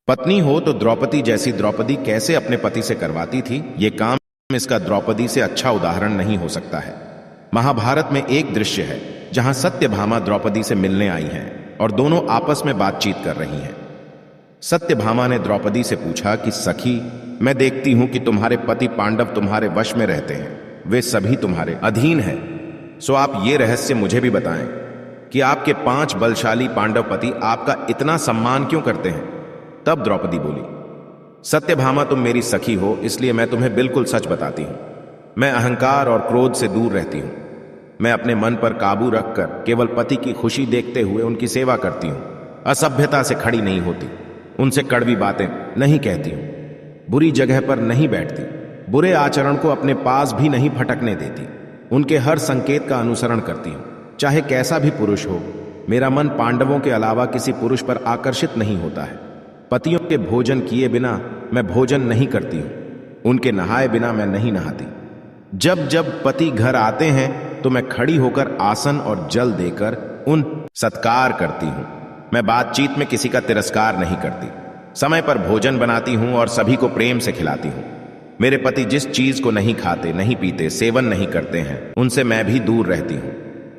पत्नी हो तो द्रौपदी जैसी द्रौपदी कैसे अपने पति से करवाती थी, ये काम इसका द्रौपदी से अच्छा उदाहरण नहीं हो सकता है। महाभारत में एक दृश्य है जहां सत्यभामा द्रौपदी से मिलने आई हैं और दोनों आपस में बातचीत कर रही हैं। सत्यभामा ने द्रौपदी से पूछा कि सखी, मैं देखती हूं कि तुम्हारे पति पांडव तुम्हारे वश में रहते हैं, वे सभी तुम्हारे अधीन हैं। सो आप ये रहस्य मुझे भी बताएं कि आपके 5 बलशाली पांडव पति आपका इतना सम्मान क्यों करते हैं। तब द्रौपदी बोली, सत्यभामा तुम मेरी सखी हो, इसलिए मैं तुम्हें बिल्कुल सच बताती हूं। मैं अहंकार और क्रोध से दूर रहती हूं। मैं अपने मन पर काबू रखकर केवल पति की खुशी देखते हुए उनकी सेवा करती हूं। असभ्यता से खड़ी नहीं होती, उनसे कड़वी बातें नहीं कहती हूं, बुरी जगह पर नहीं बैठती, बुरे आचरण को अपने पास भी नहीं फटकने देती, उनके हर संकेत का अनुसरण करती हूं, चाहे कैसा भी पुरुष हो। मेरा मन पांडवों के अलावा किसी पुरुष पर आकर्षित नहीं होता है। पतियों के भोजन किए बिना मैं भोजन नहीं करती हूं, उनके नहाए बिना मैं नहीं नहाती। जब जब पति घर आते हैं तो मैं खड़ी होकर आसन और जल देकर उन सत्कार करती हूं। मैं बातचीत में किसी का तिरस्कार नहीं करती, समय पर भोजन बनाती हूं और सभी को प्रेम से खिलाती हूं। मेरे पति जिस चीज को नहीं खाते, नहीं पीते, सेवन नहीं करते हैं, उनसे मैं भी दूर रहती हूं।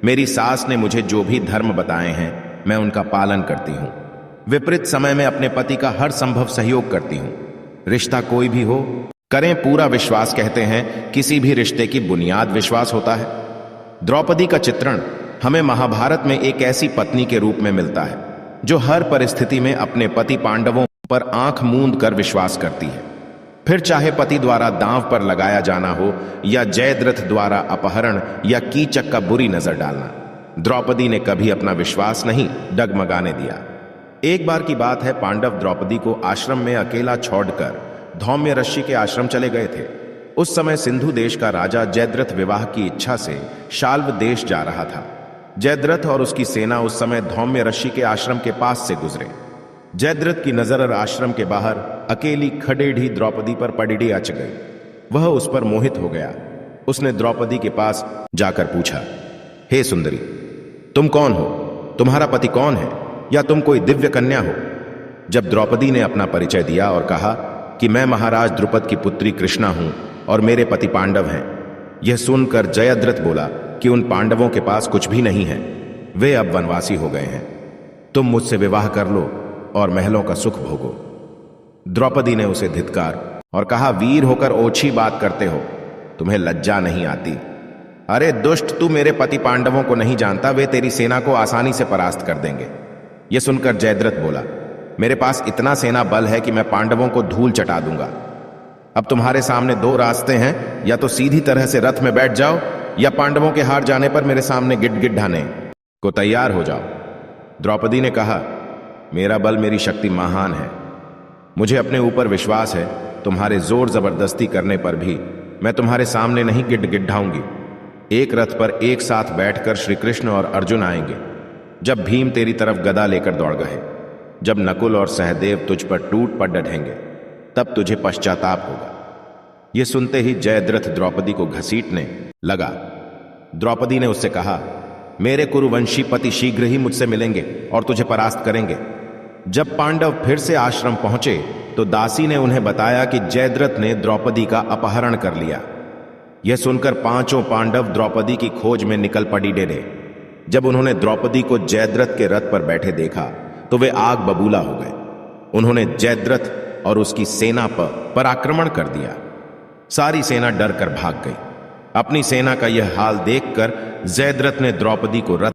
मेरी सास ने मुझे जो भी धर्म बताए हैं मैं उनका पालन करती हूं। विपरीत समय में अपने पति का हर संभव सहयोग करती हूं। रिश्ता कोई भी हो, करें पूरा विश्वास। कहते हैं किसी भी रिश्ते की बुनियाद विश्वास होता है। द्रौपदी का चित्रण हमें महाभारत में एक ऐसी पत्नी के रूप में मिलता है जो हर परिस्थिति में अपने पति पांडवों पर आंख मूंद कर विश्वास करती है। फिर चाहे पति द्वारा दांव पर लगाया जाना हो या जयद्रथ द्वारा अपहरण या कीचक का बुरी नजर डालना, द्रौपदी ने कभी अपना विश्वास नहीं डगमगाने दिया। एक बार की बात है, पांडव द्रौपदी को आश्रम में अकेला छोड़कर धौम्य ऋषि के आश्रम चले गए थे। उस समय सिंधु देश का राजा जयद्रथ विवाह की इच्छा से शाल्व देश जा रहा था। जयद्रथ और उसकी सेना उस समय धौम्य ऋषि के आश्रम के पास से गुजरे। जयद्रथ की नजर आश्रम के बाहर अकेली खडेढ़ी द्रौपदी पर पड़ी अच गई। वह उस पर मोहित हो गया। उसने द्रौपदी के पास जाकर पूछा, हे सुंदरी, तुम कौन हो? तुम्हारा पति कौन है? या तुम कोई दिव्य कन्या हो? जब द्रौपदी ने अपना परिचय दिया और कहा कि मैं महाराज द्रुपद की पुत्री कृष्णा हूं और मेरे पति पांडव हैं, यह सुनकर जयद्रथ बोला कि उन पांडवों के पास कुछ भी नहीं है, वे अब वनवासी हो गए हैं। तुम मुझसे विवाह कर लो और महलों का सुख भोगो। द्रौपदी ने उसे धिक्कार और कहा, वीर होकर ओछी बात करते हो, तुम्हें लज्जा नहीं आती? अरे दुष्ट, तू मेरे पति पांडवों को नहीं जानता, वे तेरी सेना को आसानी से परास्त कर देंगे। यह सुनकर जयद्रथ बोला, मेरे पास इतना सेना बल है कि मैं पांडवों को धूल चटा दूंगा। अब तुम्हारे सामने 2 रास्ते हैं, या तो सीधी तरह से रथ में बैठ जाओ या पांडवों के हार जाने पर मेरे सामने गिड़गिड़ाने को तैयार हो जाओ। द्रौपदी ने कहा, मेरा बल, मेरी शक्ति महान है, मुझे अपने ऊपर विश्वास है। तुम्हारे जोर जबरदस्ती करने पर भी मैं तुम्हारे सामने नहीं गिड़गिड़ाऊंगी। एक रथ पर एक साथ बैठकर श्री कृष्ण और अर्जुन आएंगे। जब भीम तेरी तरफ गदा लेकर दौड़ गए, जब नकुल और सहदेव तुझ पर टूट पड़ डटेंगे, तब तुझे पश्चाताप होगा। यह सुनते ही जयद्रथ द्रौपदी को घसीटने लगा। द्रौपदी ने उससे कहा, मेरे कुरुवंशी पति शीघ्र ही मुझसे मिलेंगे और तुझे परास्त करेंगे। जब पांडव फिर से आश्रम पहुंचे तो दासी ने उन्हें बताया कि जयद्रथ ने द्रौपदी का अपहरण कर लिया। यह सुनकर 5 पांडव द्रौपदी की खोज में निकल पड़ी डेरे। जब उन्होंने द्रौपदी को जयद्रथ के रथ पर बैठे देखा तो वे आग बबूला हो गए। उन्होंने जयद्रथ और उसकी सेना पर आक्रमण कर दिया। सारी सेना डर कर भाग गई। अपनी सेना का यह हाल देखकर जयद्रथ ने द्रौपदी को रथ